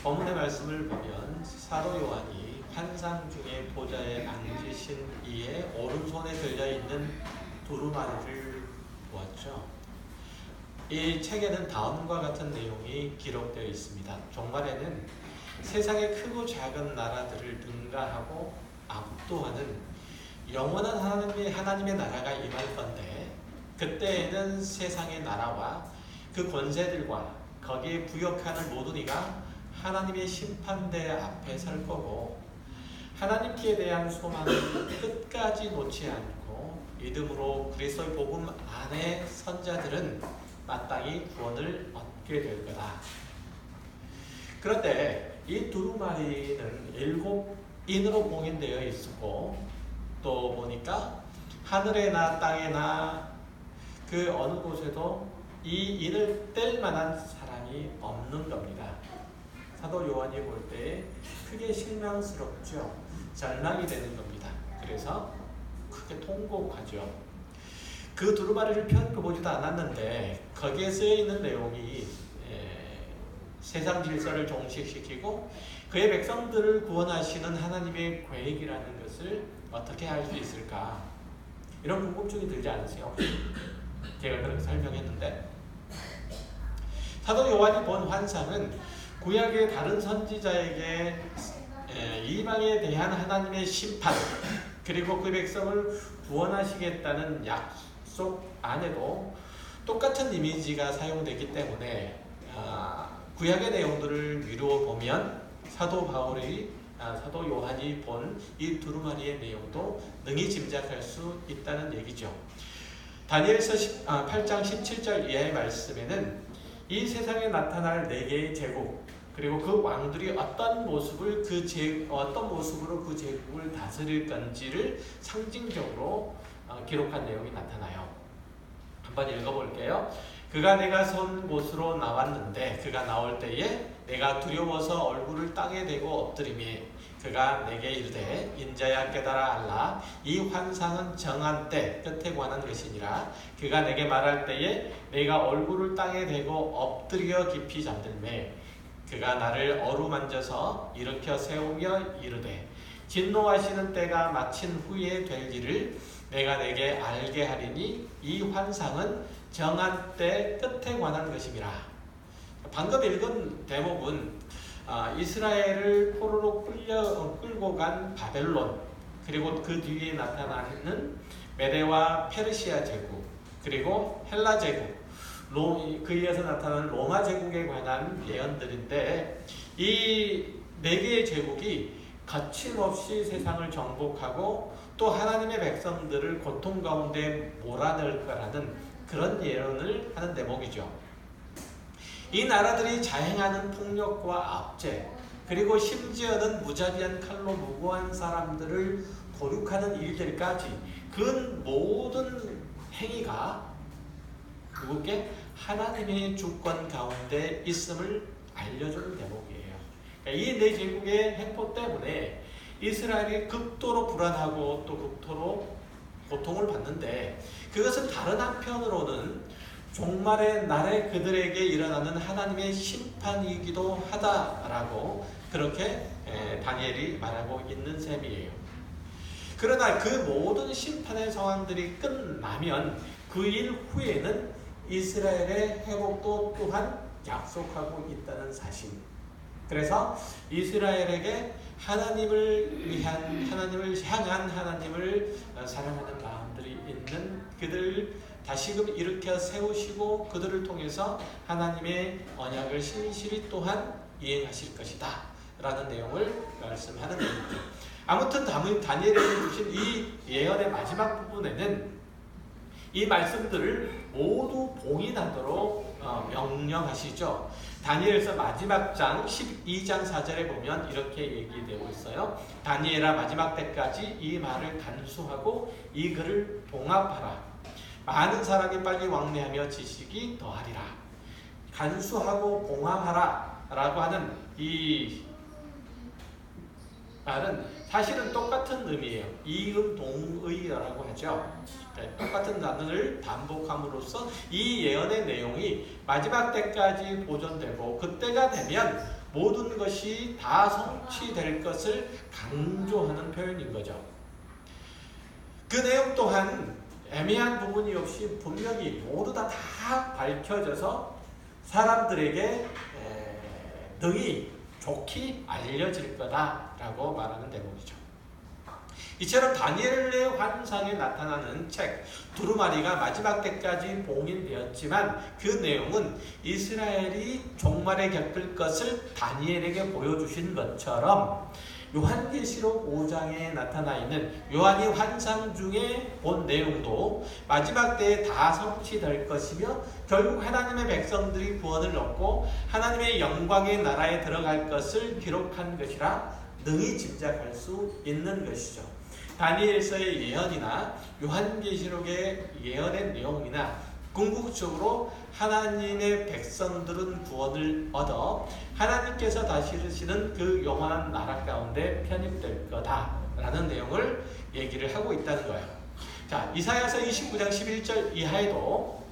본문의 말씀을 보면 사도 요한이 환상 중에 보좌에 앉으신 이의 오른손에 들려있는 두루마리를 보았죠. 이 책에는 다음과 같은 내용이 기록되어 있습니다. 종말에는 세상의 크고 작은 나라들을 능가하고 압도하는 영원한 하나님의 나라가 임할 건데, 그때에는 세상의 나라와 그 권세들과 거기에 부역하는 모든 이가 하나님의 심판대 앞에 설 거고, 하나님께 대한 소망을 끝까지 놓지 않고 믿음으로 그리스도의 복음 안에 선자들은 마땅히 구원을 얻게 될 거다. 그런데 이 두루마리는 7인으로 봉인되어 있었고, 또 보니까 하늘에나 땅에나 그 어느 곳에도 이 인을 뗄 만한 사람이 없는 겁니다. 사도 요한이 볼 때 크게 실망스럽죠. 절망이 되는 겁니다. 그래서 크게 통곡하죠. 그 두루마리를 펴보지도 않았는데 거기에 쓰여있는 내용이 세상 질서를 종식시키고 그의 백성들을 구원하시는 하나님의 계획이라는 것을 어떻게 알 수 있을까? 이런 궁금증이 들지 않으세요? 제가 그렇게 설명했는데, 사도 요한이 본 환상은 구약의 다른 선지자에게 이방에 대한 하나님의 심판, 그리고 그 백성을 구원하시겠다는 약속 안에도 똑같은 이미지가 사용되기 때문에 구약의 내용들을 미루어 보면 사도 요한이 본 이 두루마리의 내용도 능히 짐작할 수 있다는 얘기죠. 다니엘서 8장 17절 이하의 말씀에는 이 세상에 나타날 4개의 제국, 그리고 그 왕들이 어떤 모습으로 그 제국을 다스릴 건지를 상징적으로 기록한 내용이 나타나요. 한번 읽어볼게요. 그가 내가 선 곳으로 나왔는데 그가 나올 때에 내가 두려워서 얼굴을 땅에 대고 엎드리매 그가 내게 이르되 인자야 깨달아 알라 이 환상은 정한 때 끝에 관한 것이니라. 그가 내게 말할 때에 내가 얼굴을 땅에 대고 엎드려 깊이 잠들매 그가 나를 어루만져서 일으켜 세우며 이르되 진노하시는 때가 마친 후에 될 일을 내가 내게 알게 하리니 이 환상은 정한 때 끝에 관한 것임이라. 방금 읽은 대목은 이스라엘을 포로로 끌고 간 바벨론, 그리고 그 뒤에 나타나는 메데와 페르시아 제국, 그리고 헬라 제국, 그 이어서 나타나는 로마 제국에 관한 예언들인데, 이 4개의 제국이 거침없이 세상을 정복하고 또 하나님의 백성들을 고통 가운데 몰아넣을 거라는 그런 예언을 하는 대목이죠. 이 나라들이 자행하는 폭력과 압제, 그리고 심지어는 무자비한 칼로 무고한 사람들을 도륙하는 일들까지 그 모든 행위가 누구께? 하나님의 주권 가운데 있음을 알려주는 대목이에요. 그러니까 이 4제국의 횡포 때문에 이스라엘이 극도로 불안하고 또 극도로 고통을 받는데, 그것은 다른 한편으로는 종말의 날에 그들에게 일어나는 하나님의 심판이기도 하다라고 그렇게 다니엘이 말하고 있는 셈이에요. 그러나 그 모든 심판의 상황들이 끝나면 그 일 후에는 이스라엘의 회복도 또한 약속하고 있다는 사실. 그래서 이스라엘에게 하나님을 향한 하나님을 사랑하는 마음들이 있는 그들을 다시금 일으켜 세우시고 그들을 통해서 하나님의 언약을 신실히 또한 이행하실 것이다 라는 내용을 말씀하는 겁니다. 아무튼 다니엘에게 주신 이 예언의 마지막 부분에는 이 말씀들을 모두 봉인하도록 명령하시죠. 다니엘서 마지막 장 12장 4절에 보면 이렇게 얘기되고 있어요. 다니엘아 마지막 때까지 이 말을 단수하고 이 글을 봉합하라. 많은 사람이 빨리 왕래하며 지식이 더하리라. 간수하고 봉합하라 라고 하는 이 말은 사실은 똑같은 의미예요. 이음동의라고 하죠. 똑같은 단어를 반복함으로써 이 예언의 내용이 마지막 때까지 보존되고, 그때가 되면 모든 것이 다 성취될 것을 강조하는 표현인 거죠. 그 내용 또한 애매한 부분이 없이 분명히 모두 다 밝혀져서 사람들에게 능히 좋게 알려질 거다라고 말하는 대목이죠. 이처럼 다니엘의 환상에 나타나는 책 두루마리가 마지막 때까지 봉인되었지만 그 내용은 이스라엘이 종말에 겪을 것을 다니엘에게 보여주신 것처럼 요한계시록 5장에 나타나 있는 요한이 환상 중에 본 내용도 마지막 때에 다 성취될 것이며 결국 하나님의 백성들이 구원을 얻고 하나님의 영광의 나라에 들어갈 것을 기록한 것이라 능히 짐작할 수 있는 것이죠. 다니엘서의 예언이나 요한계시록의 예언의 내용이나 궁극적으로 하나님의 백성들은 구원을 얻어 하나님께서 다스리시는 그 영원한 나라 가운데 편입될 거다라는 내용을 얘기를 하고 있다는 거예요. 자, 이사야서 29장 11절 이하에도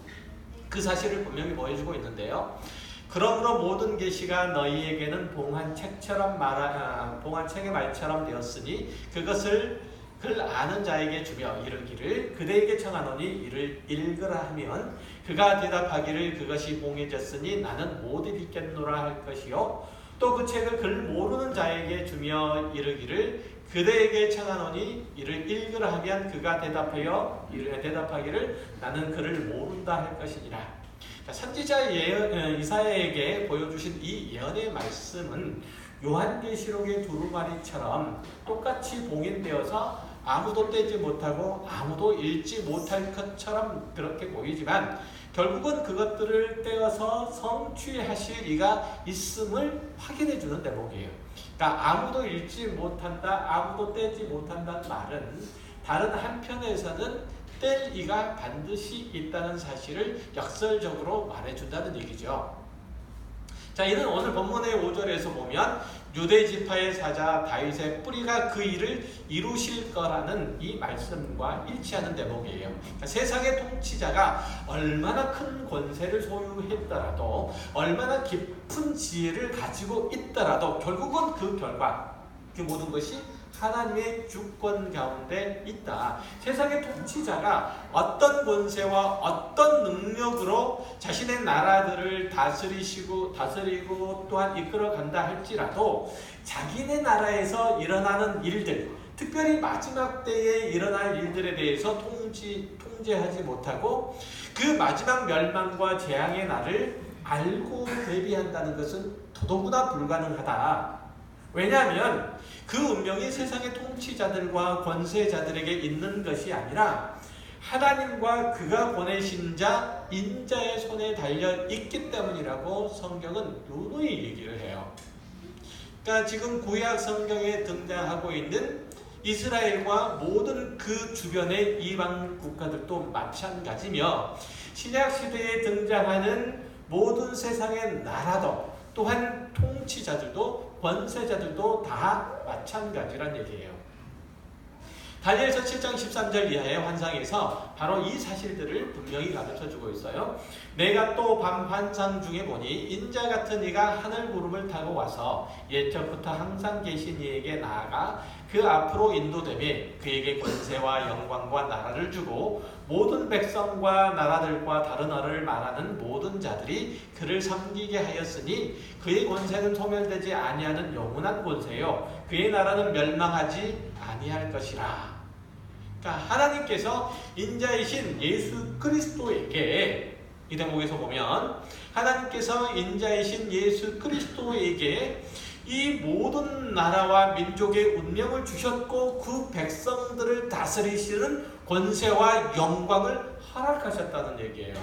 그 사실을 분명히 보여주고 있는데요. 그러므로 모든 계시가 너희에게는 봉한 책의 말처럼 되었으니 그것을 그를 아는 자에게 주며 이르기를 그대에게 청하노니 이를 읽으라 하면 그가 대답하기를 그것이 봉해졌으니 나는 못 읽겠노라 할 것이요 또 그 책을 그를 모르는 자에게 주며 이르기를 그대에게 청하노니 이를 읽으라 하면 그가 대답하기를 나는 그를 모른다 할 것이니라. 선지자 이사야에게 보여주신 이 예언의 말씀은 요한계시록의 두루마리처럼 똑같이 봉인되어서 아무도 떼지 못하고 아무도 읽지 못할 것처럼 그렇게 보이지만 결국은 그것들을 떼어서 성취하실 이가 있음을 확인해 주는 대목이에요. 그러니까 아무도 읽지 못한다, 아무도 떼지 못한다는 말은 다른 한편에서는 뗄 이가 반드시 있다는 사실을 역설적으로 말해준다는 얘기죠. 자, 이는 오늘 본문의 5절에서 보면 유대 지파의 사자 다윗의 뿌리가 그 일을 이루실 거라는 이 말씀과 일치하는 대목이에요. 그러니까 세상의 통치자가 얼마나 큰 권세를 소유했더라도 얼마나 깊은 지혜를 가지고 있더라도 결국은 그 결과 그 모든 것이 하나님의 주권 가운데 있다. 세상의 통치자가 어떤 권세와 어떤 능력으로 자신의 나라들을 다스리고 또한 이끌어간다 할지라도 자기네 나라에서 일어나는 일들, 특별히 마지막 때에 일어날 일들에 대해서 통제하지 못하고 그 마지막 멸망과 재앙의 날을 알고 대비한다는 것은 더더구나 불가능하다. 왜냐하면 그 운명이 세상의 통치자들과 권세자들에게 있는 것이 아니라 하나님과 그가 보내신 자 인자의 손에 달려 있기 때문이라고 성경은 누누이 얘기를 해요. 그러니까 지금 구약 성경에 등장하고 있는 이스라엘과 모든 그 주변의 이방 국가들도 마찬가지며 신약 시대에 등장하는 모든 세상의 나라도 또한 통치자들도 권세자들도 다 마찬가지란 얘기예요. 다니엘서 7장 13절 이하의 환상에서 바로 이 사실들을 분명히 가르쳐주고 있어요. 내가 또 밤 환상 중에 보니 인자 같은 이가 하늘 구름을 타고 와서 옛적부터 항상 계신 이에게 나아가 그 앞으로 인도되며 그에게 권세와 영광과 나라를 주고 모든 백성과 나라들과 다른 언어를 말하는 모든 자들이 그를 섬기게 하였으니 그의 권세는 소멸되지 아니하는 영원한 권세요 그의 나라는 멸망하지 아니할 것이라. 그러니까 하나님께서 인자이신 예수 그리스도에게 이 대목에서 보면 하나님께서 인자이신 예수 그리스도에게 이 모든 나라와 민족의 운명을 주셨고 그 백성들을 다스리시는 권세와 영광을 허락하셨다는 얘기예요.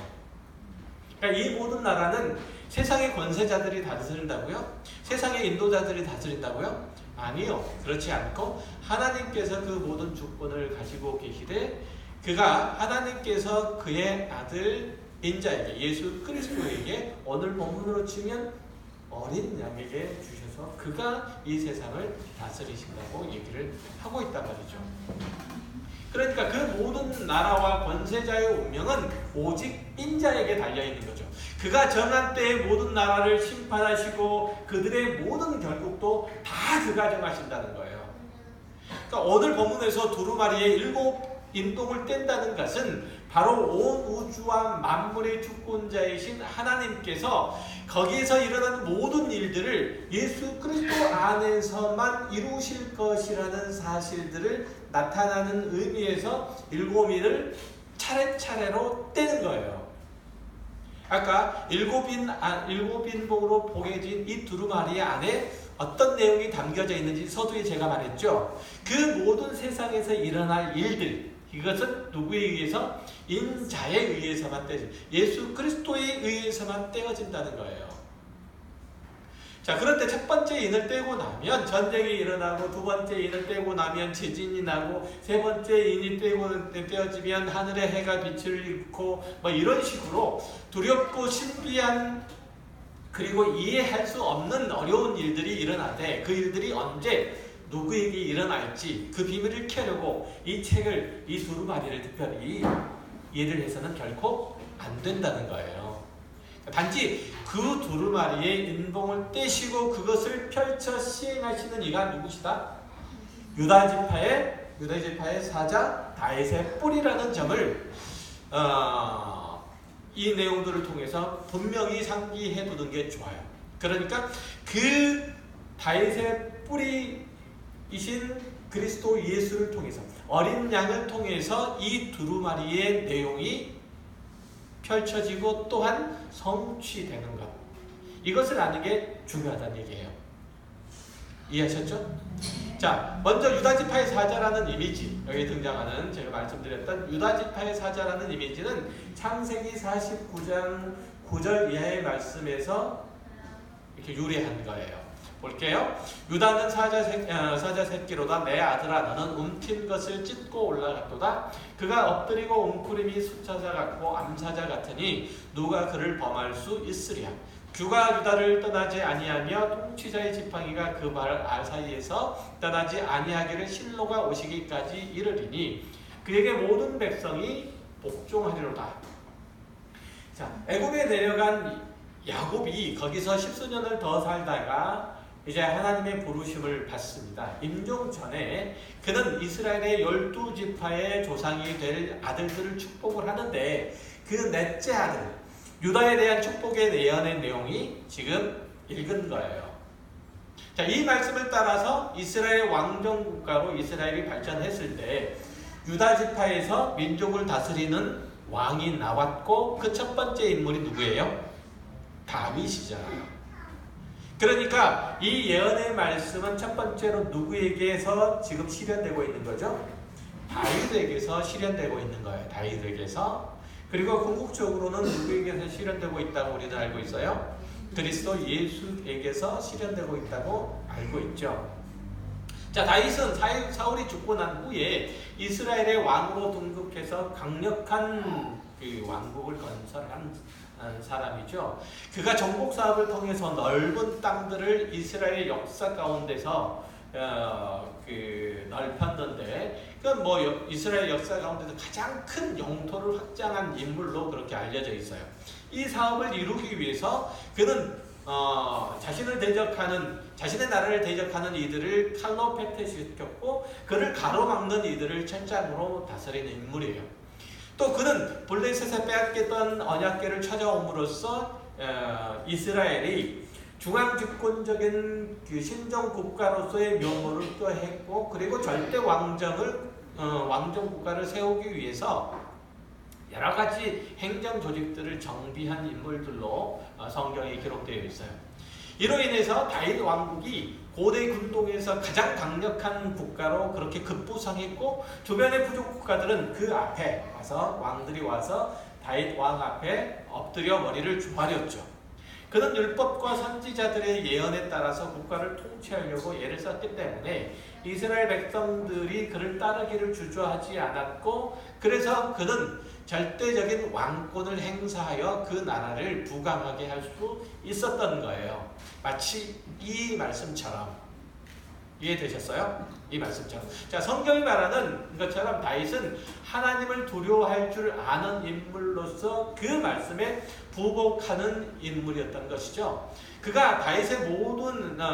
그러니까 이 모든 나라는 세상의 권세자들이 다스린다고요? 세상의 인도자들이 다스린다고요? 아니요. 그렇지 않고 하나님께서 그 모든 주권을 가지고 계시되 그가 하나님께서 그의 아들 인자에게 예수 그리스도에게 오늘 본문으로 치면 어린 양에게 주셔서 그가 이 세상을 다스리신다고 얘기를 하고 있단 말이죠. 그러니까 그 모든 나라와 권세자의 운명은 오직 인자에게 달려있는 거죠. 그가 정한 때에 모든 나라를 심판하시고 그들의 모든 결국도 다 그가 정하신다는 거예요. 그러니까 오늘 본문에서 두루마리의 7 인동을 뗀다는 것은 바로 온 우주와 만물의 주권자이신 하나님께서 거기에서 일어나는 모든 일들을 예수 그리스도 안에서만 이루실 것이라는 사실들을 나타나는 의미에서 7인을 차례차례로 떼는 거예요. 아까 7인복으로 보게진 이 두루마리 안에 어떤 내용이 담겨져 있는지 서두에 제가 말했죠. 그 모든 세상에서 일어날 일들, 이것은 누구에 의해서? 인자에 의해서만 떼어진, 예수 그리스도에 의해서만 떼어진다는 거예요. 자, 그런데 첫 번째 인을 떼고 나면 전쟁이 일어나고, 두 번째 인을 떼고 나면 지진이 나고, 세 번째 인이 떼어지면 하늘의 해가 빛을 잃고, 뭐 이런 식으로 두렵고 신비한, 그리고 이해할 수 없는 어려운 일들이 일어나되, 그 일들이 언제 누구에게 일어날지 그 비밀을 캐려고 이 책을, 이 두루마리를 특별히 이해를 해서는 결코 안 된다는 거예요. 단지 그 두루마리의 인봉을 떼시고 그것을 펼쳐 시행하시는 이가 누구시다? 유다지파의 사자 다윗의 뿔이라는 점을 이 내용들을 통해서 분명히 상기해 두는 게 좋아요. 그러니까 그 다윗의 뿔이신 그리스도 예수를 통해서, 어린 양을 통해서 이 두루마리의 내용이 펼쳐지고 또한 성취되는 것, 이것을 아는 게 중요하다는 얘기예요. 이해하셨죠? 자, 먼저 유다지파의 사자라는 이미지, 여기 등장하는 제가 말씀드렸던 유다지파의 사자라는 이미지는 창세기 49장 9절 이하의 말씀에서 이렇게 유래한 거예요. 볼게요. 유다는 사자 새끼로다. 내 아들아, 너는 움킨 것을 찢고 올라갔도다. 그가 엎드리고 웅크림이 수차자 같고 암사자 같으니 누가 그를 범할 수 있으랴. 규가 유다를 떠나지 아니하며 통치자의 지팡이가 그 발 사이에서 떠나지 아니하기를 실로가 오시기까지 이르리니 그에게 모든 백성이 복종하리로다. 자, 애굽에 내려간 야곱이 거기서 10수년을 더 살다가 이제 하나님의 부르심을 받습니다. 임종 전에 그는 이스라엘의 12지파의 조상이 될 아들들을 축복을 하는데 그 넷째 아들 유다에 대한 축복의 예언의 내용이 지금 읽은 거예요. 자, 이 말씀을 따라서 이스라엘 왕정국가로 이스라엘이 발전했을 때 유다지파에서 민족을 다스리는 왕이 나왔고 그 첫 번째 인물이 누구예요? 다윗이잖아요. 그러니까 이 예언의 말씀은 첫 번째로 누구에게서 지금 실현되고 있는 거죠? 다윗에게서 실현되고 있는 거예요. 다윗에게서. 그리고 궁극적으로는 누구에게서 실현되고 있다고 우리는 알고 있어요? 그리스도 예수에게서 실현되고 있다고 알고 있죠. 자, 다윗은 사울이 죽고 난 후에 이스라엘의 왕으로 등극해서 강력한 그 왕국을 건설한 사람이죠. 그가 정복 사업을 통해서 넓은 땅들을 이스라엘 역사 가운데서 넓혔는데, 그건 뭐 이스라엘 역사 가운데서 가장 큰 영토를 확장한 인물로 그렇게 알려져 있어요. 이 사업을 이루기 위해서 그는 자신의 나라를 대적하는 이들을 칼로 패퇴시켰고, 그를 가로막는 이들을 철장으로 다스리는 인물이에요. 또 그는 블레셋에 빼앗겼던 언약궤를 찾아옴으로써 이스라엘이 중앙집권적인 그 신정국가로서의 면모를 껴했고, 그리고 절대 왕정국가를 세우기 위해서 여러 가지 행정 조직들을 정비한 인물들로 성경에 기록되어 있어요. 이로 인해서 다윗 왕국이 고대 군동에서 가장 강력한 국가로 그렇게 급부상했고, 주변의 부족 국가들은 그 앞에 와서, 왕들이 와서 다윗 왕 앞에 엎드려 머리를 조아렸죠. 그는 율법과 선지자들의 예언에 따라서 국가를 통치하려고 애를 썼기 때문에 이스라엘 백성들이 그를 따르기를 주저하지 않았고, 그래서 그는 절대적인 왕권을 행사하여 그 나라를 부강하게 할 수 있었던 거예요. 마치 이 말씀처럼 이해되셨어요? 이 말씀처럼. 자, 성경이 말하는 것처럼 다윗은 하나님을 두려워할 줄 아는 인물로서 그 말씀에 부복하는 인물이었던 것이죠. 그가 다윗의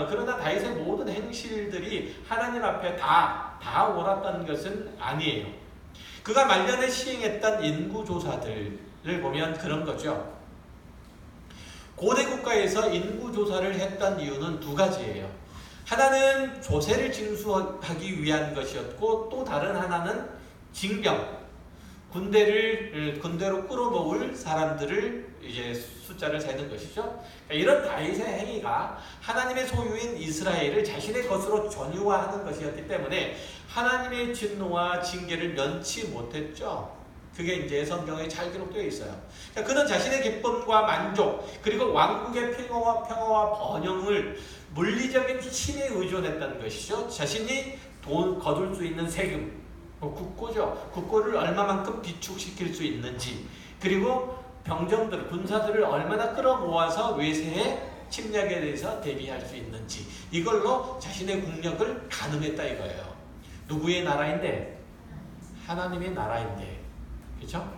그러나 다윗의 모든 행실들이 하나님 앞에 다 옳았던 것은 아니에요. 그가 말년에 시행했던 인구조사들을 보면 그런 거죠. 고대 국가에서 인구조사를 했던 이유는 두 가지예요. 하나는 조세를 징수하기 위한 것이었고, 또 다른 하나는 징병, 군대로 끌어모을 사람들을 이제 숫자를 세는 것이죠. 그러니까 이런 다윗의 행위가 하나님의 소유인 이스라엘을 자신의 것으로 전유화하는 것이었기 때문에 하나님의 진노와 징계를 면치 못했죠. 그게 이제 성경에 잘 기록되어 있어요. 그러니까 그는 자신의 기쁨과 만족, 그리고 왕국의 평화와 번영을 물리적인 힘에 의존했다는 것이죠. 자신이 돈 거둘 수 있는 세금, 국고죠. 국고를 얼마만큼 비축시킬 수 있는지, 그리고 병정들, 군사들을 얼마나 끌어모아서 외세의 침략에 대해서 대비할 수 있는지, 이걸로 자신의 국력을 가늠했다 이거예요. 누구의 나라인데? 하나님의 나라인데. 그렇죠?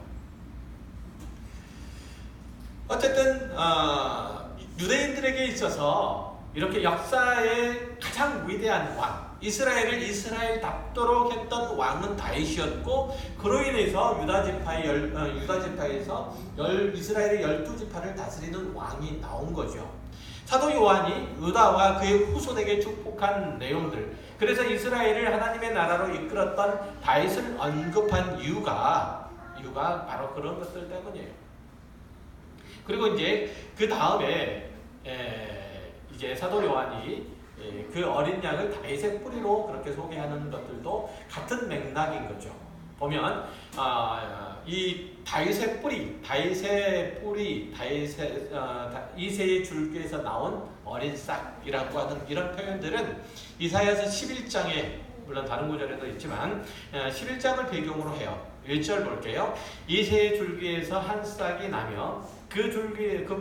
어쨌든 유대인들에게 있어서 이렇게 역사의 가장 위대한 왕, 이스라엘을 이스라엘답도록 했던 왕은 다윗이었고, 그로 인해서 유다지파에서 이스라엘의 12지파를 다스리는 왕이 나온 거죠. 사도 요한이 유다와 그의 후손에게 축복한 내용들, 그래서 이스라엘을 하나님의 나라로 이끌었던 다윗을 언급한 이유가 바로 그런 것들 때문이에요. 그리고 이제 그 다음에 이제 사도 요한이 그 어린 양을 다윗의 뿌리로 그렇게 소개하는 것들도 같은 맥락인 거죠. 보면 이 다윗의 뿌리, 이새의 줄기에서 나온 어린 싹이라고 하는 이런 표현들은 이사야서 11장에, 물론 다른 구절에도 있지만 11장을 배경으로 해요. 1절 볼게요. 이새의 줄기에서 한 싹이 나며 그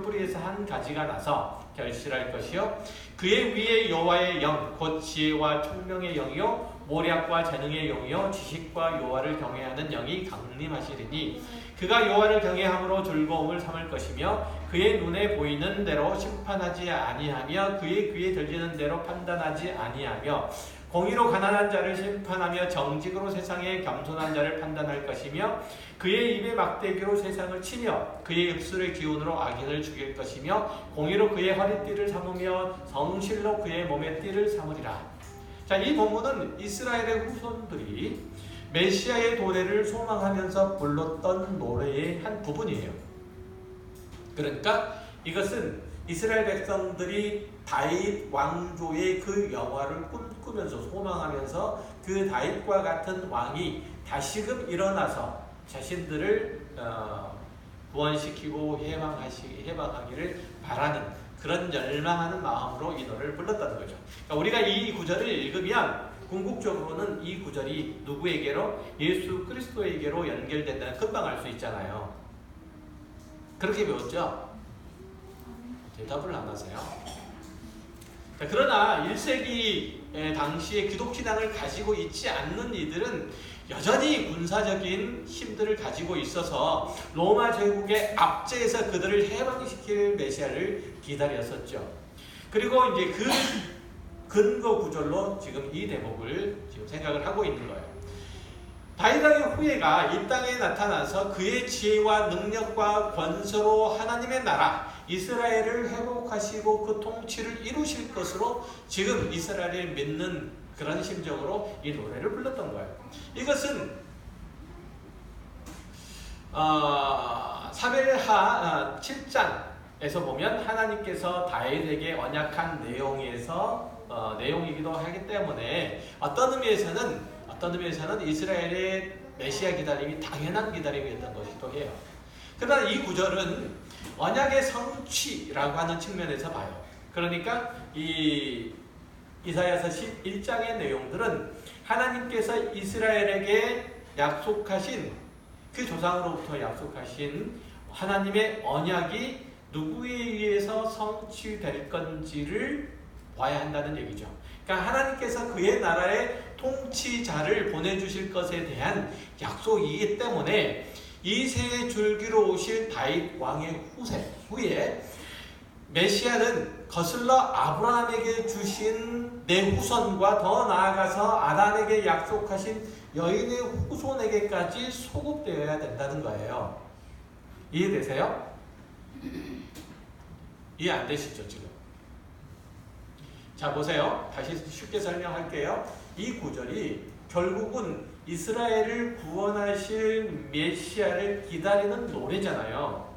뿌리에서 한 가지가 나서 결실할 것이요, 그의 위에 여호와의 영, 곧 지혜와 총명의 영이요 모략과 재능의 영이요 지식과 여호와를 경외하는 영이 강림하시리니, 그가 여호와를 경외함으로 즐거움을 삼을 것이며 그의 눈에 보이는 대로 심판하지 아니하며 그의 귀에 들리는 대로 판단하지 아니하며 공의로 가난한 자를 심판하며 정직으로 세상에 겸손한 자를 판단할 것이며 그의 입의 막대기로 세상을 치며 그의 입술의 기운으로 악인을 죽일 것이며 공의로 그의 허리띠를 삼으며 성실로 그의 몸의 띠를 삼으리라. 자, 이 본문은 이스라엘의 후손들이 메시아의 도래를 소망하면서 불렀던 노래의 한 부분이에요. 그러니까 이것은 이스라엘 백성들이 다윗 왕조의 그 영화를 꿈꾸면서 소망하면서 그 다윗과 같은 왕이 다시금 일어나서 자신들을 구원시키고 해방하기를 바라는, 그런 열망하는 마음으로 이 노래를 불렀다는 거죠. 그러니까 우리가 이 구절을 읽으면 궁극적으로는 이 구절이 누구에게로? 예수 그리스도에게로 연결된다는 금방 알 수 있잖아요. 그렇게 배웠죠? 대답을 안 하세요. 그러나 1세기 당시에 기독신앙을 가지고 있지 않는 이들은 여전히 군사적인 힘들을 가지고 있어서 로마 제국의 압제에서 그들을 해방시킬 메시아를 기다렸었죠. 그리고 이제 그 근거 구절로 지금 이 대목을 지금 생각을 하고 있는 거예요. 다윗왕의 후예가 이 땅에 나타나서 그의 지혜와 능력과 권세로 하나님의 나라 이스라엘을 회복하시고 그 통치를 이루실 것으로 지금 이스라엘을 믿는 그런 심정으로 이 노래를 불렀던 거예요. 이것은 사무엘하 7장에서 보면 하나님께서 다윗에게 언약한 내용이기도 하기 때문에 어떤 의미에서는 이스라엘의 메시아 기다림이 당연한 기다림이었던 것이기도 해요. 그러나 이 구절은 언약의 성취라고 하는 측면에서 봐요. 그러니까 이 이사야서 11장의 내용들은 하나님께서 이스라엘에게 약속하신, 그 조상으로부터 약속하신 하나님의 언약이 누구에 의해서 성취될 건지를 와야 한다는 얘기죠. 그러니까 하나님께서 그의 나라의 통치자를 보내주실 것에 대한 약속이기 때문에 이 세의 줄기로 오실 다윗 왕의 후에 메시아는 거슬러 아브라함에게 주신 내 후손과 더 나아가서 아담에게 약속하신 여인의 후손에게까지 소급되어야 된다는 거예요. 이해되세요? 이해 안 되시죠 지금? 자 보세요. 다시 쉽게 설명할게요. 이 구절이 결국은 이스라엘을 구원하실 메시아를 기다리는 노래잖아요.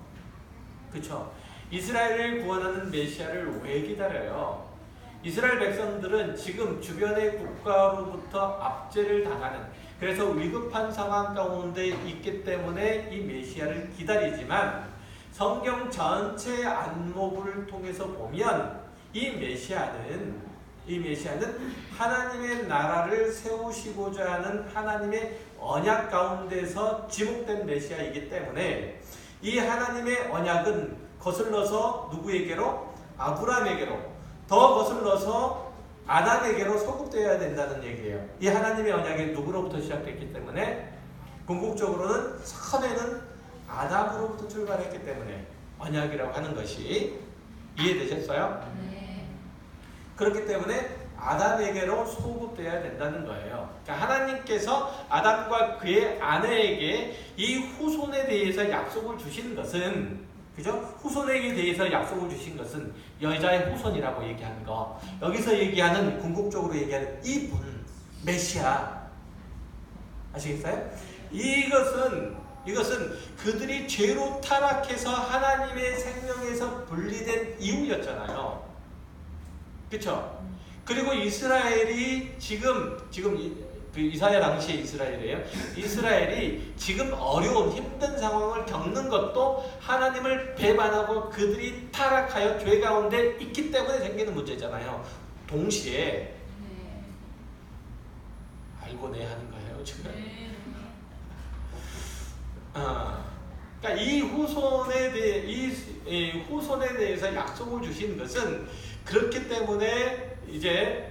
그쵸? 이스라엘을 구원하는 메시아를 왜 기다려요? 이스라엘 백성들은 지금 주변의 국가로부터 압제를 당하는, 그래서 위급한 상황 가운데 있기 때문에 이 메시아를 기다리지만 성경 전체 안목을 통해서 보면 이 메시아는 하나님의 나라를 세우시고자 하는 하나님의 언약 가운데서 지목된 메시아이기 때문에 이 하나님의 언약은 거슬러서 누구에게로? 아브라함에게로, 더 거슬러서 아담에게로 소급되어야 된다는 얘기예요. 이 하나님의 언약이 누구로부터 시작됐기 때문에 궁극적으로는 처음에는 아담으로부터 출발했기 때문에 언약이라고 하는 것이 이해되셨어요? 네. 그렇기 때문에 아담에게로 소급되어야 된다는 거예요. 그러니까 하나님께서 아담과 그의 아내에게 이 후손에 대해서 약속을 주신 것은, 그죠? 후손에게 대해서 약속을 주신 것은 여자의 후손이라고 얘기하는 거. 여기서 얘기하는, 궁극적으로 얘기하는 이분, 메시아. 아시겠어요? 이것은 그들이 죄로 타락해서 하나님의 생명에서 분리된 이유였잖아요. 그쵸? 그리고 이스라엘이 지금 그 이사야 당시의 이스라엘이에요. 이스라엘이 지금 어려운 힘든 상황을 겪는 것도 하나님을 배반하고 그들이 타락하여 죄 가운데 있기 때문에 생기는 문제잖아요. 동시에 알고 내야 하는 거예요 지금. 그러니까 이 후손에 대해서 약속을 주신 것은 그렇기 때문에 이제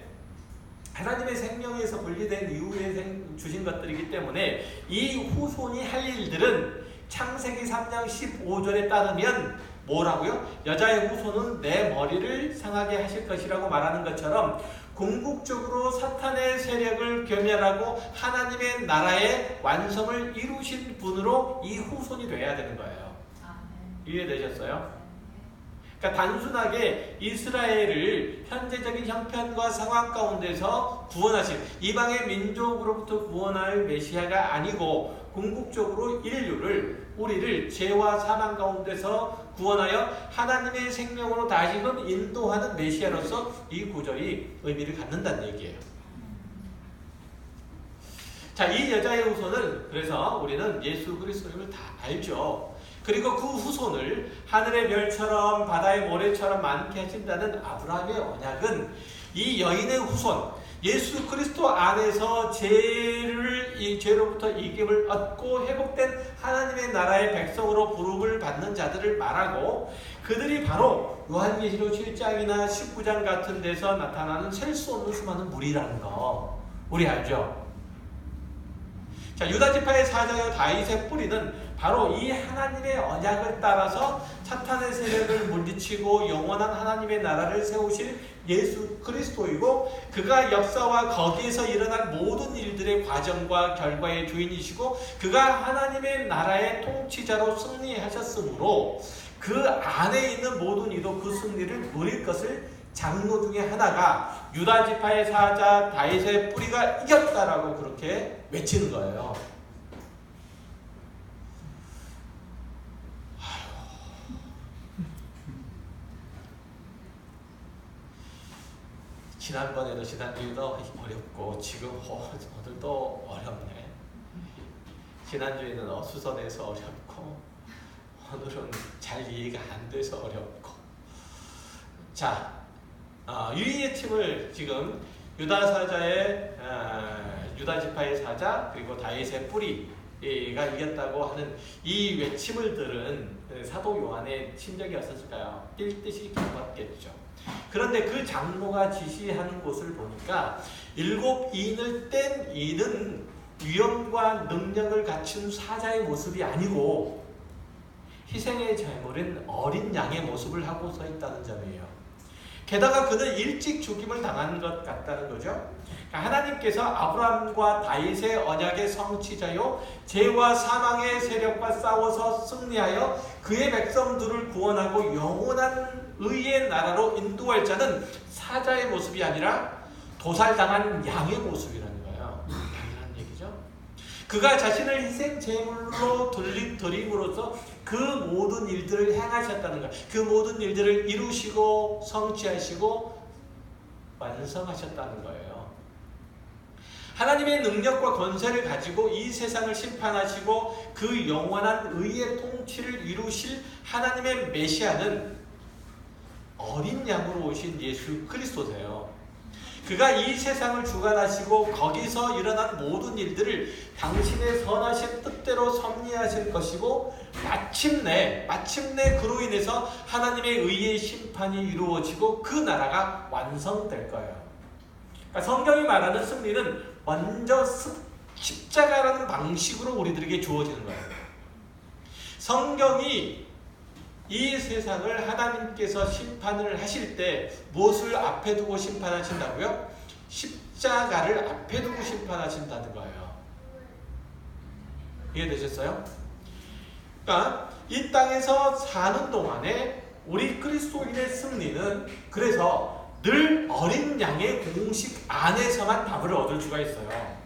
하나님의 생명에서 분리된 이후에 주신 것들이기 때문에 이 후손이 할 일들은 창세기 3장 15절에 따르면 뭐라고요? 여자의 후손은 내 머리를 상하게 하실 것이라고 말하는 것처럼 궁극적으로 사탄의 세력을 괴멸하고 하나님의 나라의 완성을 이루신 분으로 이 후손이 돼야 되는 거예요. 이해되셨어요? 그러니까 단순하게 이스라엘을 현재적인 형편과 상황 가운데서 구원하실, 이방의 민족으로부터 구원할 메시아가 아니고 궁극적으로 우리를 죄와 사망 가운데서 구원하여 하나님의 생명으로 다시금 인도하는 메시아로서 이 구절이 의미를 갖는다는 얘기예요. 자, 이 여자의 후손은 그래서 우리는 예수 그리스도임을 다 알죠. 그리고 그 후손을 하늘의 별처럼 바다의 모래처럼 많게 하신다는 아브라함의 언약은 이 여인의 후손, 예수 그리스도 안에서 죄로부터 이김을 얻고 회복된 하나님의 나라의 백성으로 부름을 받는 자들을 말하고, 그들이 바로 요한계시록 7장이나 19장 같은 데서 나타나는 셀 수 없는 수많은 무리라는 거 우리 알죠? 자, 유다지파의 사자여 다윗의 뿌리는 바로 이 하나님의 언약을 따라서 사탄의 세력을 물리치고 영원한 하나님의 나라를 세우실 예수 그리스도이고, 그가 역사와 거기에서 일어난 모든 일들의 과정과 결과의 주인이시고, 그가 하나님의 나라의 통치자로 승리하셨으므로 그 안에 있는 모든 이도 그 승리를 누릴 것을 장로 중에 하나가 유다지파의 사자 다윗의 뿌리가 이겼다라고 그렇게 외치는 거예요. 지난주에도 어렵고 지금 오늘도 어렵네. 지난주에는 어수선해서 어렵고 오늘은 잘 이해가 안 돼서 어렵고. 자, 유의의 팀을 지금 유다지파의 사자 그리고 다윗의 뿌리 이겼다고 하는 이 외침을 들은 사도 요한의 심정이 어땠을까요? 뛸 듯이 기뻤겠죠. 그런데 그 장로가 지시하는 곳을 보니까 7인을 뗀 이는 위엄과 능력을 갖춘 사자의 모습이 아니고 희생의 제물인 어린 양의 모습을 하고 서 있다는 점이에요. 게다가 그는 일찍 죽임을 당한 것 같다는 거죠. 하나님께서 아브라함과 다윗의 언약의 성취자요 죄와 사망의 세력과 싸워서 승리하여 그의 백성들을 구원하고 영원한 의의 나라로 인도할 자는 사자의 모습이 아니라 도살당한 양의 모습이라는 거예요. 당연한 얘기죠. 그가 자신을 희생 제물로 드림으로써 그 모든 일들을 행하셨다는 거예요. 그 모든 일들을 이루시고 성취하시고 완성하셨다는 거예요. 하나님의 능력과 권세를 가지고 이 세상을 심판하시고 그 영원한 의의 통치를 이루실 하나님의 메시아는 어린 양으로 오신 예수 그리스도세요. 그가 이 세상을 주관하시고 거기서 일어난 모든 일들을 당신의 선하신 뜻대로 섭리하실 것이고 마침내 그로 인해서 하나님의 의의 심판이 이루어지고 그 나라가 완성될 거예요. 그러니까 성경이 말하는 승리는 먼저 십자가라는 방식으로 우리들에게 주어지는 거예요. 성경이 이 세상을 하나님께서 심판을 하실 때 무엇을 앞에 두고 심판하신다고요? 십자가를 앞에 두고 심판하신다는 거예요. 이해되셨어요? 그러니까 이 땅에서 사는 동안에 우리 그리스도인의 승리는 그래서 늘 어린 양의 공식 안에서만 답을 얻을 수가 있어요.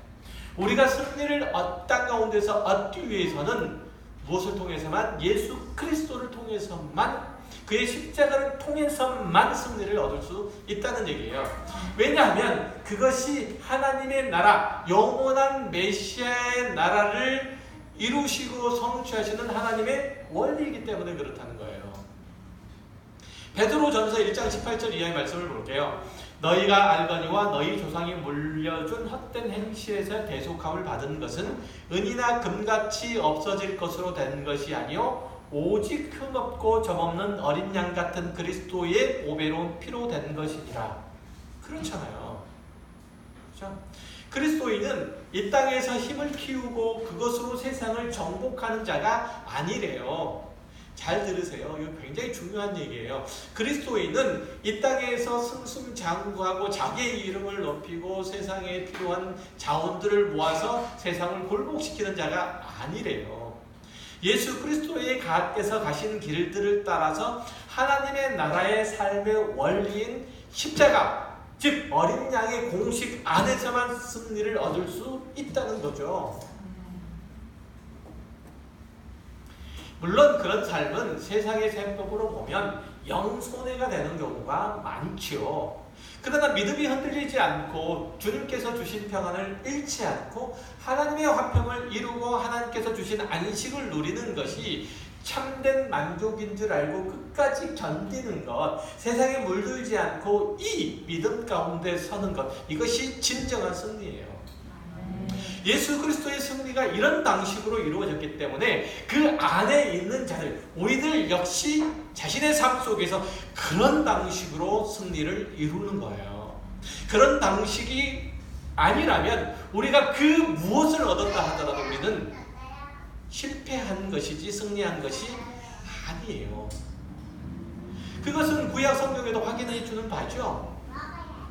우리가 승리를 땅 가운데서 얻기 위해서는 무엇을 통해서만? 예수 그리스도를 통해서만, 그의 십자가를 통해서만 승리를 얻을 수 있다는 얘기예요. 왜냐하면 그것이 하나님의 나라, 영원한 메시아의 나라를 이루시고 성취하시는 하나님의 원리이기 때문에 그렇다는 거예요. 베드로전서 1장 18절 이하의 말씀을 볼게요. 너희가 알거니와 너희 조상이 물려준 헛된 행실에서 대속함을 받은 것은 은이나 금같이 없어질 것으로 된 것이 아니요 오직 흠없고 점없는 어린 양 같은 그리스도의 보배로운 피로 된 것이니라. 그렇잖아요. 그렇죠? 그리스도인은 이 땅에서 힘을 키우고 그것으로 세상을 정복하는 자가 아니래요. 잘 들으세요. 이거 굉장히 중요한 얘기예요. 그리스도인은 이 땅에서 승승장구하고 자기의 이름을 높이고 세상에 필요한 자원들을 모아서 세상을 굴복시키는 자가 아니래요. 예수 그리스도께서 가신 길들을 따라서 하나님의 나라의 삶의 원리인 십자가, 즉 어린 양의 공식 안에서만 승리를 얻을 수 있다는 거죠. 물론 그런 삶은 세상의 생각으로 보면 영손해가 되는 경우가 많죠. 그러나 믿음이 흔들리지 않고 주님께서 주신 평안을 잃지 않고 하나님의 화평을 이루고 하나님께서 주신 안식을 누리는 것이 참된 만족인 줄 알고 끝까지 견디는 것, 세상에 물들지 않고 이 믿음 가운데 서는 것, 이것이 진정한 승리예요. 예수 그리스도의 승리가 이런 방식으로 이루어졌기 때문에 그 안에 있는 자들, 우리들 역시 자신의 삶 속에서 그런 방식으로 승리를 이루는 거예요. 그런 방식이 아니라면 우리가 그 무엇을 얻었다 하더라도 우리는 실패한 것이지 승리한 것이 아니에요. 그것은 구약 성경에도 확인해 주는 바죠.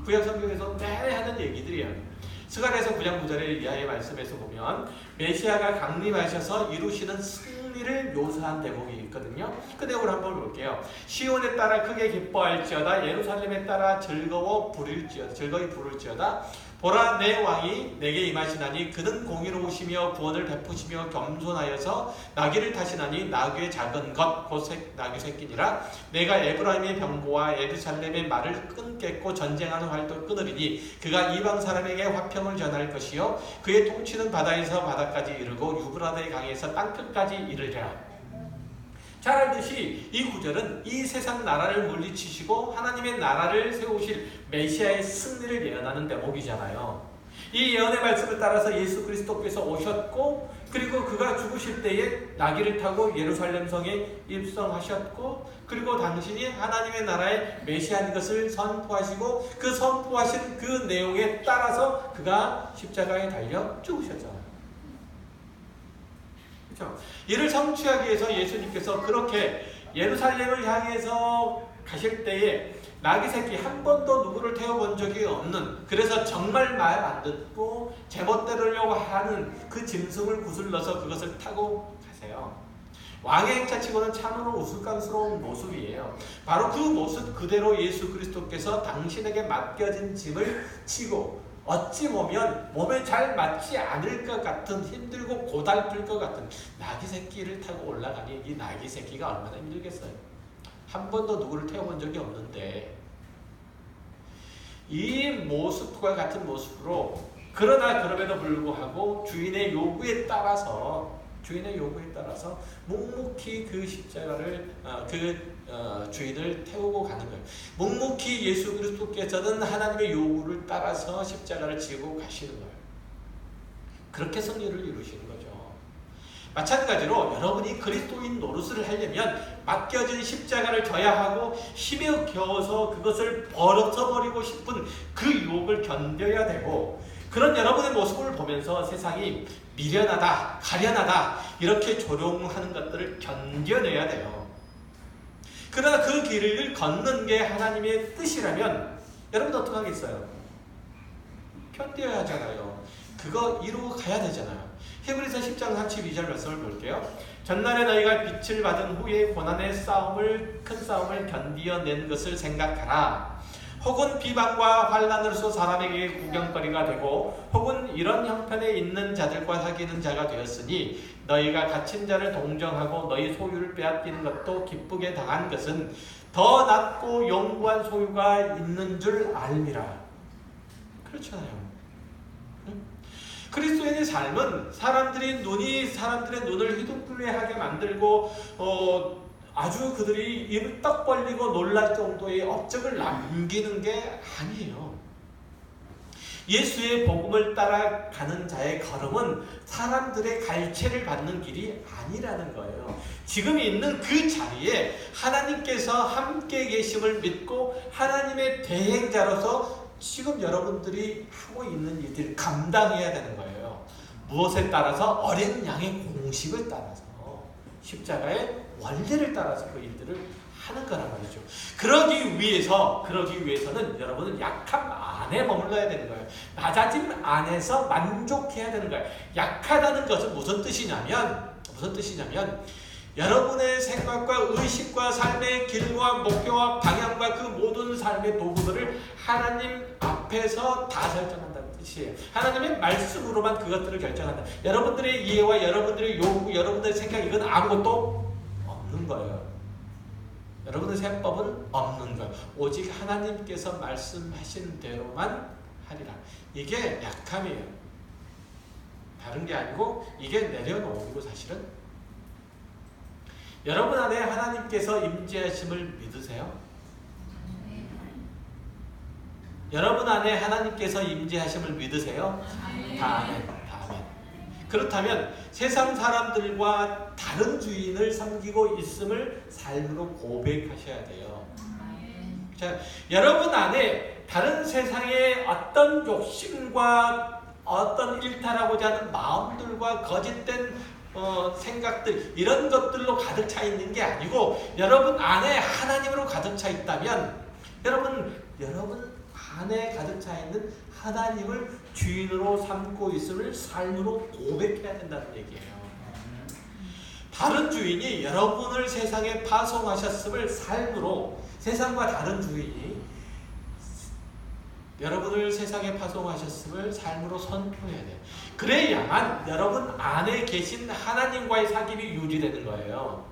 구약 성경에서 매일 하는 얘기들이에요. 스가랴서 9장 9절의 이하의 말씀에서 보면 메시아가 강림하셔서 이루시는 승리를 묘사한 대목이 있거든요. 그 내용을 한번 볼게요. 시온에 따라 크게 기뻐할지어다. 예루살렘에 따라 즐거이 부를지어다. 보라, 내 왕이 내게 임하시나니 그는 공의로우시며 구원을 베푸시며 겸손하여서 나귀를 타시나니 나귀의 작은 것 곧 나귀 새끼니라. 내가 에브라임의 병고와 예루살렘의 말을 끊겠고 전쟁하는 활도 끊으리니 그가 이방 사람에게 화평을 전할 것이요 그의 통치는 바다에서 바다까지 이르고 유브라데 강에서 땅끝까지 이르리라. 잘 알듯이 이 구절은 이 세상 나라를 물리치시고 하나님의 나라를 세우실 메시아의 승리를 예언하는 대목이잖아요. 이 예언의 말씀을 따라서 예수 그리스도께서 오셨고, 그리고 그가 죽으실 때에 나귀를 타고 예루살렘 성에 입성하셨고, 그리고 당신이 하나님의 나라의 메시아인 것을 선포하시고, 그 선포하신 그 내용에 따라서 그가 십자가에 달려 죽으셨잖아요. 그렇죠? 이를 성취하기 위해서 예수님께서 그렇게 예루살렘을 향해서 가실 때에 나귀 새끼 한 번도 누구를 태워본 적이 없는, 그래서 정말 말 안 듣고 제멋대로려고 하는 그 짐승을 구슬러서 그것을 타고 가세요. 왕의 행차치고는 참으로 우스꽝스러운 모습이에요. 바로 그 모습 그대로 예수 그리스도께서 당신에게 맡겨진 짐을 치고, 어찌 보면 몸에 잘 맞지 않을 것 같은, 힘들고 고달플 것 같은 나귀 새끼를 타고 올라가니 이 나귀 새끼가 얼마나 힘들겠어요. 한 번도 누구를 태워본 적이 없는데, 이 모습과 같은 모습으로, 그러나 그럼에도 불구하고 주인의 요구에 따라서 묵묵히 그 십자가를 주인을 태우고 가는 거예요. 묵묵히 예수 그리스도께서는 하나님의 요구를 따라서 십자가를 지고 가시는 거예요. 그렇게 승리를 이루시는 거죠. 마찬가지로 여러분이 그리스도인 노릇을 하려면 맡겨진 십자가를 져야 하고, 힘에 겨워서 그것을 벌어버리고 싶은 그 유혹을 견뎌야 되고, 그런 여러분의 모습을 보면서 세상이 미련하다, 가련하다 이렇게 조롱하는 것들을 견뎌내야 돼요. 그러나 그 길을 걷는 게 하나님의 뜻이라면 여러분 어떻게 하겠어요? 견뎌야 하잖아요. 그거 이루고 가야 되잖아요. 히브리서 10장 32절 말씀을 볼게요. 전날에 너희가 빛을 받은 후에 고난의 큰 싸움을 견디어낸 것을 생각하라. 혹은 비방과 환난으로서 사람에게 구경거리가 되고, 혹은 이런 형편에 있는 자들과 사귀는 자가 되었으니, 너희가 갇힌 자를 동정하고 너희 소유를 빼앗기는 것도 기쁘게 당한 것은 더 낫고 영구한 소유가 있는 줄 알미라. 그렇잖아요. 그리스도인의 삶은 사람들의 눈을 휘둥그레하게 만들고, 아주 그들이 입을 떡 벌리고 놀랄 정도의 업적을 남기는 게 아니에요. 예수의 복음을 따라가는 자의 걸음은 사람들의 갈채를 받는 길이 아니라는 거예요. 지금 있는 그 자리에 하나님께서 함께 계심을 믿고 하나님의 대행자로서 지금 여러분들이 하고 있는 일들을 감당해야 되는 거예요. 무엇에 따라서? 어린 양의 공식을 따라서, 십자가의 원리를 따라서 그 일들을 하는 거란 말이죠. 그러기 위해서는 여러분은 약함 안에 머물러야 되는 거예요. 낮아짐 안에서 만족해야 되는 거예요. 약하다는 것은 무슨 뜻이냐면 여러분의 생각과 의식과 삶의 길과 목표와 방향과 그 모든 삶의 도구들을 하나님 앞에서 다 설정한다는 뜻이에요. 하나님의 말씀으로만 그것들을 결정한다. 여러분들의 이해와 여러분들의 요구, 여러분들의 생각, 이건 아무것도 없는 거예요. 여러분의 세법은 없는 거예요. 오직 하나님께서 말씀하신 대로만 하리라. 이게 약함이에요. 다른 게 아니고 이게 내려놓은 거 사실은. 여러분 안에 하나님께서 임재하심을 믿으세요? 여러분 안에 하나님께서 임재하심을 믿으세요? 다 아멘. 그렇다면 세상 사람들과 다른 주인을 섬기고 있음을 삶으로 고백하셔야 돼요. 자, 여러분 안에 다른 세상의 어떤 욕심과 어떤 일탈하고자 하는 마음들과 거짓된 생각들, 이런 것들로 가득 차 있는 게 아니고, 여러분 안에 하나님으로 가득 차 있다면, 여러분 안에 가득 차 있는 하나님을 주인으로 삼고 있음을 삶으로 고백해야 된다는 얘기예요. 다른 주인이 여러분을 세상에 파송하셨음을 삶으로, 세상과 다른 주인이 여러분을 세상에 파송하셨음을 삶으로 선포해야 돼요. 그래야만 여러분 안에 계신 하나님과의 사귐이 유지되는 거예요.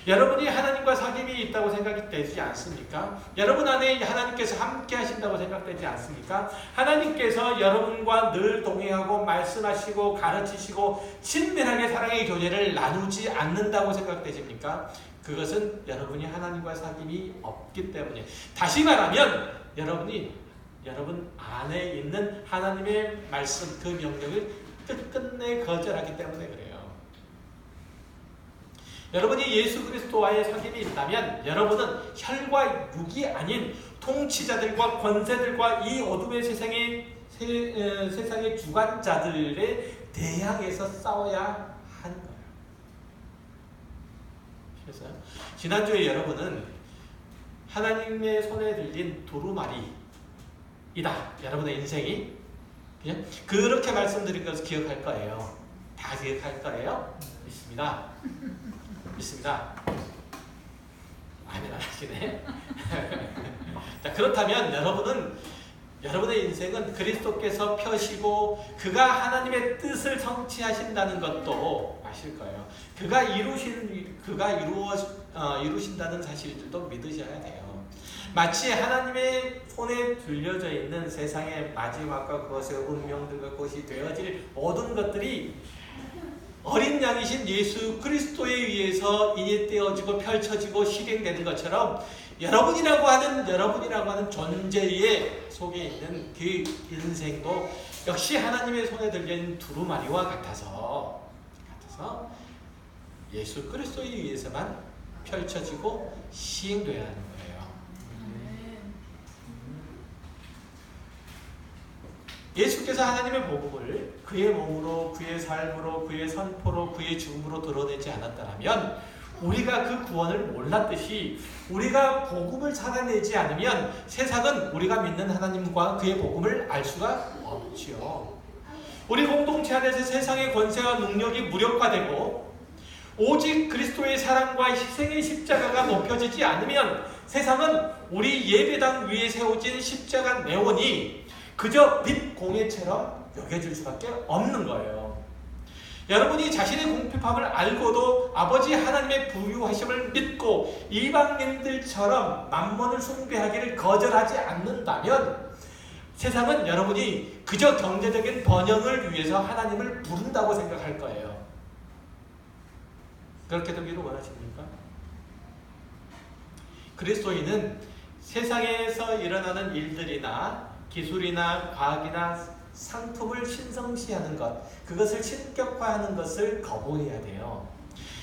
여러분이 하나님과 사귐이 있다고 생각이 되지 않습니까? 여러분 안에 하나님께서 함께 하신다고 생각되지 않습니까? 하나님께서 여러분과 늘 동행하고 말씀하시고 가르치시고 친밀하게 사랑의 교제를 나누지 않는다고 생각되십니까? 그것은 여러분이 하나님과 사귐이 없기 때문에, 다시 말하면 여러분이 여러분 안에 있는 하나님의 말씀, 그 명령을 끝끝내 거절하기 때문에 그래요. 여러분이 예수 그리스도와의 사귐이 있다면 여러분은 혈과 육이 아닌 통치자들과 권세들과 이 어둠의 세상의 주관자들에 대항해서 싸워야 하는 거예요. 그래서 지난주에 여러분은 하나님의 손에 들린 두루마리이다. 여러분의 인생이 그냥 그렇게 말씀드린 것을 기억할 거예요. 다 기억할 거예요. 믿습니다. 믿습니다. 아멘 안 하시네. 자, 그렇다면 여러분의 인생은 그리스도께서 펴시고 그가 하나님의 뜻을 성취하신다는 것도 아실 거예요. 그가 이루신다는 사실들도 믿으셔야 돼요. 마치 하나님의 손에 들려져 있는 세상의 마지막과 그것의 운명들과 그것이 되어질 모든 것들이 어린 양이신 예수 그리스도에 의해서 인입되어지고 펼쳐지고 실행되는 것처럼 여러분이라고 하는 존재의 속에 있는 그 인생도 역시 하나님의 손에 들려있는 두루마리와 같아서 예수 그리스도에 의해서만 펼쳐지고 시행되어야 하는 거예요. 예수께서 하나님의 복음을 그의 몸으로, 그의 삶으로, 그의 선포로, 그의 죽음으로 드러내지 않았다면 우리가 그 구원을 몰랐듯이 우리가 복음을 살아내지 않으면 세상은 우리가 믿는 하나님과 그의 복음을 알 수가 없지요. 우리 공동체 안에서 세상의 권세와 능력이 무력화되고 오직 그리스도의 사랑과 희생의 십자가가 높여지지 않으면 세상은 우리 예배당 위에 세워진 십자가 네온이 그저 빛 공예처럼 여겨질 수밖에 없는 거예요. 여러분이 자신의 공핍함을 알고도 아버지 하나님의 부유하심을 믿고 이방인들처럼 만몬을 숭배하기를 거절하지 않는다면 세상은 여러분이 그저 경제적인 번영을 위해서 하나님을 부른다고 생각할 거예요. 그렇게 되기를 원하십니까? 그리스도인은 세상에서 일어나는 일들이나 기술이나 과학이나 상품을 신성시하는 것, 그것을 신격화하는 것을 거부해야 돼요.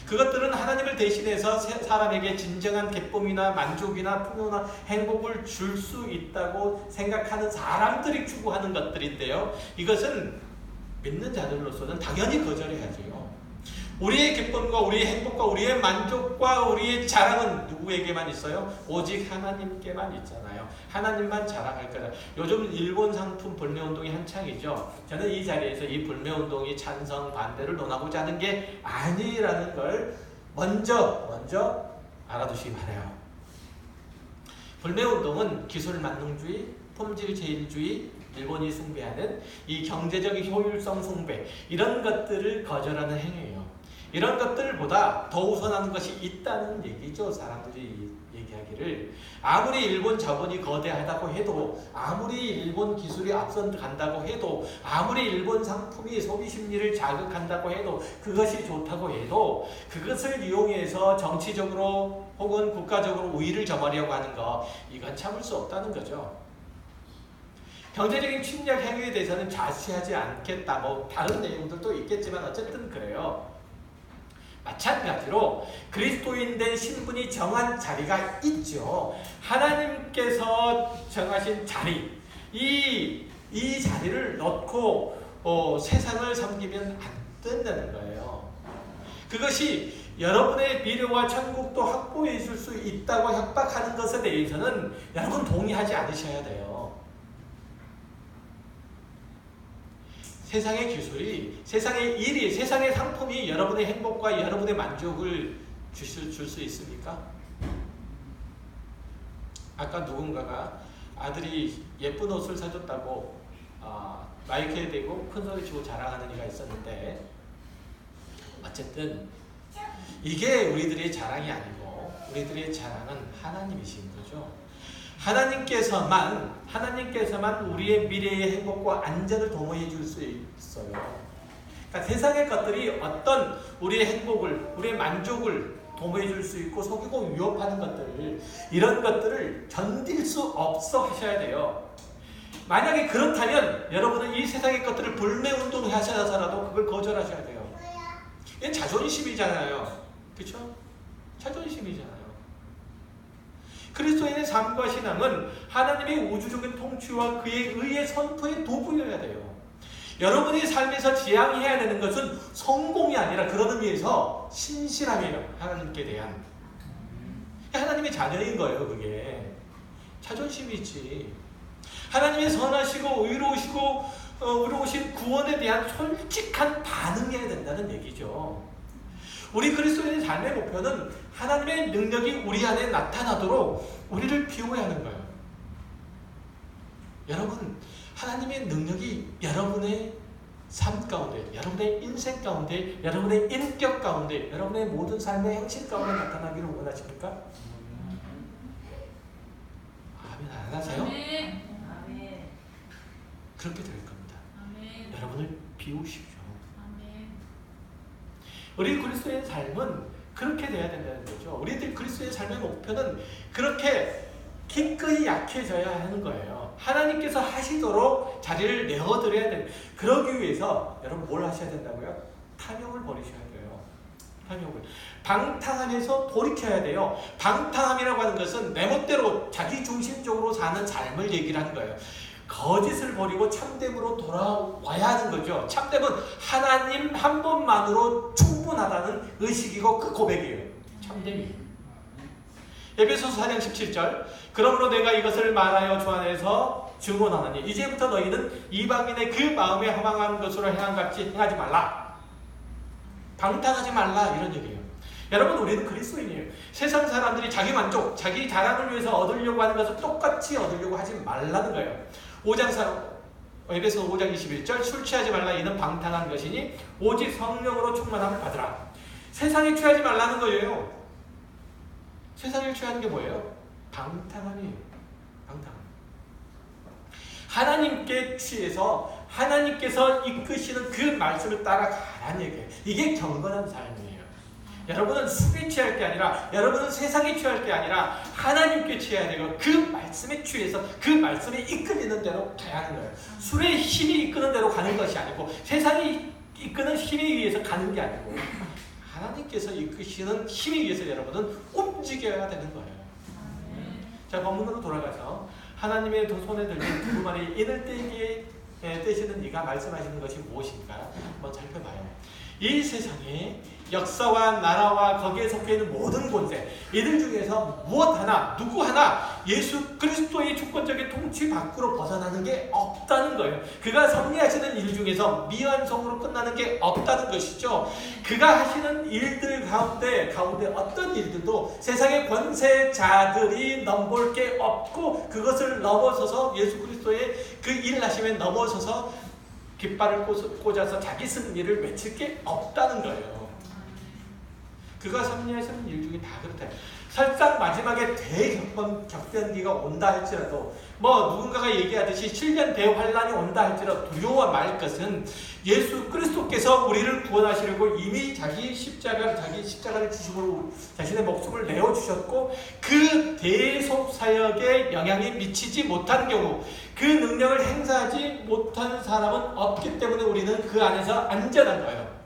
그것들은 하나님을 대신해서 사람에게 진정한 기쁨이나 만족이나 풍요나 행복을 줄 수 있다고 생각하는 사람들이 추구하는 것들인데요. 이것은 믿는 자들로서는 당연히 거절해야죠. 우리의 기쁨과 우리의 행복과 우리의 만족과 우리의 자랑은 누구에게만 있어요? 오직 하나님께만 있잖아요. 하나님만 자랑할 거다. 요즘 일본 상품 불매운동이 한창이죠. 저는 이 자리에서 이 불매운동이 찬성 반대를 논하고자 하는 게 아니라는 걸 먼저 알아두시기 바라요. 불매운동은 기술만능주의, 품질제일주의, 일본이 숭배하는 이 경제적인 효율성 숭배, 이런 것들을 거절하는 행위예요. 이런 것들보다 더 우선하는 것이 있다는 얘기죠. 사람들이 얘기하기를 아무리 일본 자본이 거대하다고 해도, 아무리 일본 기술이 앞서 간다고 해도, 아무리 일본 상품이 소비 심리를 자극한다고 해도, 그것이 좋다고 해도 그것을 이용해서 정치적으로 혹은 국가적으로 우위를 점하려고 하는 거, 이건 참을 수 없다는 거죠. 경제적인 침략 행위에 대해서는 자세하지 않겠다. 다른 내용들도 있겠지만 어쨌든 그래요. 마찬가지로 그리스도인 된 신분이 정한 자리가 있죠. 하나님께서 정하신 자리, 이 자리를 놓고 세상을 섬기면 안 된다는 거예요. 그것이 여러분의 미래와 천국도 확보해 줄 수 있다고 협박하는 것에 대해서는 여러분 동의하지 않으셔야 돼요. 세상의 기술이, 세상의 일이, 세상의 상품이 여러분의 행복과 여러분의 만족을 줄 수 있습니까? 아까 누군가가 아들이 예쁜 옷을 사줬다고 마이크에 대고 큰 소리 치고 자랑하는 이가 있었는데, 어쨌든 이게 우리들의 자랑이 아니고 우리들의 자랑은 하나님이신 거죠. 하나님께서만 우리의 미래의 행복과 안전을 도모해 줄 수 있어요. 그러니까 세상의 것들이 어떤 우리의 행복을, 우리의 만족을 도모해 줄 수 있고 속이고 위협하는 것들, 이런 것들을 견딜 수 없어 하셔야 돼요. 만약에 그렇다면 여러분은 이 세상의 것들을 불매운동을 하셔서라도 그걸 거절하셔야 돼요. 이건 자존심이잖아요. 그렇죠? 자존심이잖아요. 그리스도인의 삶과 신앙은 하나님의 우주적인 통치와 그의 의의 선포의 도구여야 돼요. 여러분이 삶에서 지향해야 되는 것은 성공이 아니라 그런 의미에서 신실함이에요. 하나님께 대한. 하나님의 자녀인 거예요. 그게. 자존심이지. 하나님의 선하시고 의로우신 구원에 대한 솔직한 반응해야 된다는 얘기죠. 우리 그리스도인의 삶의 목표는 하나님의 능력이 우리 안에 나타나도록 우리를 비워야 하는 거예요. 여러분, 하나님의 능력이 여러분의 삶 가운데, 여러분의 인생 가운데, 여러분의 인격 가운데, 여러분의 모든 삶의 행실 가운데 나타나기를 원하십니까? 아멘 안 하세요? 아멘. 그렇게 될 겁니다. 아멘. 여러분을 비우십시오. 아멘. 우리 그리스도의 삶은 그렇게 돼야 된다는 거죠. 우리들 그리스도의 삶의 목표는 그렇게 기꺼이 약해져야 하는 거예요. 하나님께서 하시도록 자리를 내어드려야 되는. 그러기 위해서 여러분 뭘 하셔야 된다고요? 탐욕을 버리셔야 돼요. 탐욕을. 방탕함에서 돌이켜야 돼요. 방탕함이라고 하는 것은 내 멋대로 자기 중심적으로 사는 삶을 얘기를 하는 거예요. 거짓을 버리고 참됨으로 돌아와야 하는 거죠. 참됨은 하나님 한 분만으로 충분하다는 의식이고 그 고백이에요. 참됨이. 에베소서 4장 17절 그러므로 내가 이것을 말하여 주 안에서 증언하노니 이제부터 너희는 이방인의 그 마음에 허망한 것으로 행함같이 행하지 말라. 방탕하지 말라 이런 얘기예요. 여러분 우리는 그리스도인이에요. 세상 사람들이 자기 만족, 자기 자랑을 위해서 얻으려고 하는 것을 똑같이 얻으려고 하지 말라는 거예요. 에베소 5장 21절 술 취하지 말라 이는 방탕한 것이니 오직 성령으로 충만함을 받으라. 세상에 취하지 말라는 거예요. 세상에 취하는 게 뭐예요? 방탕함이에요. 방탕함. 하나님께 취해서 하나님께서 이끄시는 그 말씀을 따라가라는 얘기예요. 이게 경건한 삶이에요. 여러분은 술에 취할 게 아니라 여러분은 세상에 취할 게 아니라 하나님께 취해야 되고 그 말씀에 취해서 그 말씀에 이끌리는 대로 가야 하는 거예요. 술의 힘이 이끄는 대로 가는 것이 아니고 세상이 이끄는 힘에 의해서 가는 게 아니고 하나님께서 이끄시는 힘에 의해서 여러분은 움직여야 되는 거예요. 자, 본문으로 돌아가서 하나님의 두 손에 들린 두루마리 이늘 떼시는 이가 말씀하시는 것이 무엇인가 한번 살펴봐요. 이 세상에 역사와 나라와 거기에 속해있는 모든 권세 이들 중에서 무엇 하나 누구 하나 예수 그리스도의 주권적인 통치 밖으로 벗어나는 게 없다는 거예요. 그가 섭리하시는 일 중에서 미완성으로 끝나는 게 없다는 것이죠. 그가 하시는 일들 가운데 어떤 일들도 세상의 권세자들이 넘볼 게 없고 그것을 넘어서서 예수 그리스도의 그 일을 하시면 넘어서서 깃발을 꽂아서 자기 승리를 외칠 게 없다는 거예요. 그가 섭리하시는 일 중에 다 그렇다. 설상 마지막에 대격변기가 온다 할지라도 누군가가 얘기하듯이 7년 대환란이 온다 할지라도 두려워 말 것은 예수 그리스도께서 우리를 구원하시려고 이미 자기 십자가를 지심으로 자신의 목숨을 내어주셨고 그 대속 사역에 영향이 미치지 못한 경우 그 능력을 행사하지 못하는 사람은 없기 때문에 우리는 그 안에서 안전한 거예요.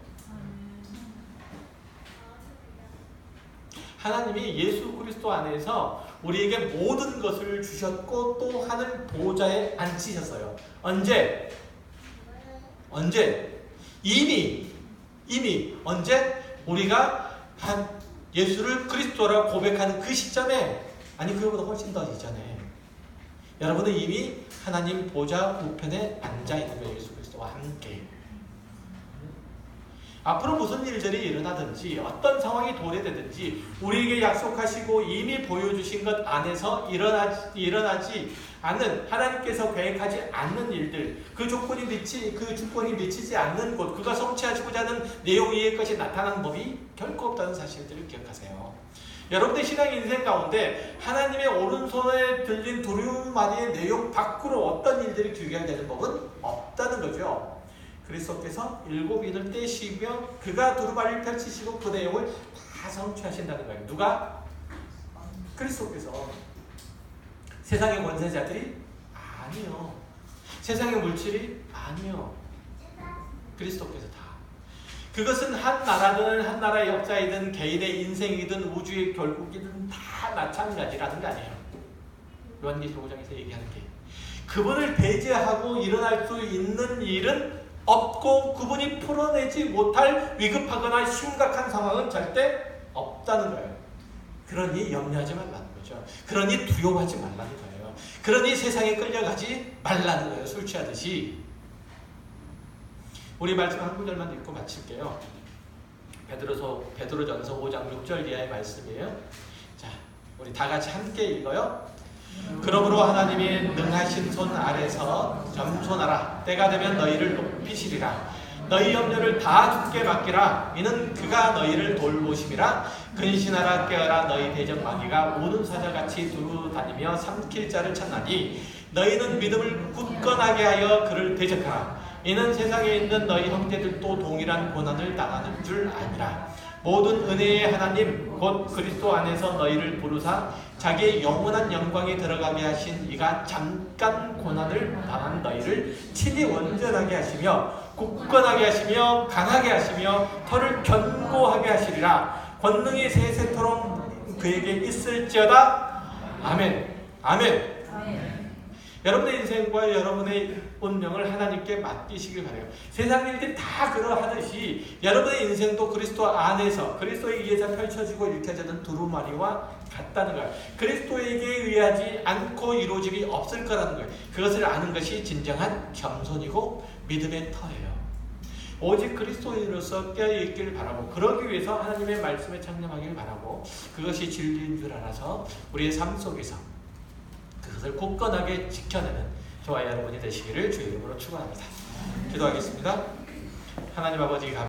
하나님이 예수 그리스도 안에서 우리에게 모든 것을 주셨고 또 하늘 보좌에 앉히셨어요. 언제? 이미 언제? 우리가 예수를 그리스도라 고백하는 그 시점에 아니 그거보다 훨씬 더 이전에 여러분은 이미 하나님 보좌 우편에 앉아있는 거예요. 예수 그리스도와 함께. 앞으로 무슨 일들이 일어나든지 어떤 상황이 도래되든지 우리에게 약속하시고 이미 보여주신 것 안에서 일어나지 않는 하나님께서 계획하지 않는 일들 그 주권이 미치지 않는 곳 그가 성취하시고자 하는 내용 위의 것이 나타나는 법이 결코 없다는 사실들을 기억하세요. 여러분의 신앙 인생 가운데 하나님의 오른손에 들린 두루마리의 내용 밖으로 어떤 일들이 귀결되는 법은 없다는 거죠. 그리스도께서 7인을 떼시며 그가 두루마리를 펼치시고 그 내용을 다 성취하신다는 거예요. 누가? 그리스도께서. 세상의 권세자들이? 아니요. 세상의 물질이 아니요. 그리스도께서 다. 그것은 한 나라든 한 나라의 역사이든 개인의 인생이든 우주의 결국이든 다 마찬가지라는 거 아니에요. 요한계시록 5장에서 얘기하는 게. 그분을 배제하고 일어날 수 있는 일은 없고 그분이 풀어내지 못할 위급하거나 심각한 상황은 절대 없다는 거예요. 그러니 염려하지 말라는 거죠. 그러니 두려워하지 말라는 거예요. 그러니 세상에 끌려가지 말라는 거예요. 술 취하듯이. 우리 말씀 한 구절만 읽고 마칠게요. 베드로전서 5장 6절 이하의 말씀이에요. 자, 우리 다 같이 함께 읽어요. 그러므로 하나님이 능하신 손 아래서 겸손하라. 때가 되면 너희를 높이시리라. 너희 염려를 다 주께 맡기라. 이는 그가 너희를 돌보심이라. 근신하라. 깨어라. 너희 대적 마귀가 오는 사자같이 두루 다니며 삼킬 자를 찾나니 너희는 믿음을 굳건하게 하여 그를 대적하라. 이는 세상에 있는 너희 형제들도 동일한 고난을 당하는 줄 아니라. 모든 은혜의 하나님 곧 그리스도 안에서 너희를 부르사 자기의 영원한 영광에 들어가게 하신 이가 잠깐 고난을 당한 너희를 친히 온전하게 하시며 굳건하게 하시며 강하게 하시며 털을 견고하게 하시리라. 권능이 세세토록 그에게 있을지어다. 아멘. 아멘. 여러분의 인생과 여러분의 운명을 하나님께 맡기시길 바라요. 세상 일들이 다 그러하듯이 여러분의 인생도 그리스도 안에서 그리스도에 의해서 펼쳐지고 일으켜지는 두루마리와 같다는 거예요. 그리스도에게 의하지 않고 이루어짐이 없을 거라는 거예요. 그것을 아는 것이 진정한 겸손이고 믿음의 터예요. 오직 그리스도인으로서 깨어있기를 바라고 그러기 위해서 하나님의 말씀에 창념하기를 바라고 그것이 진리인 줄 알아서 우리의 삶 속에서 그것을 굳건하게 지켜내는 저와 여러분이 되시기를 주의 이름으로 축원합니다. 기도하겠습니다. 하나님 아버지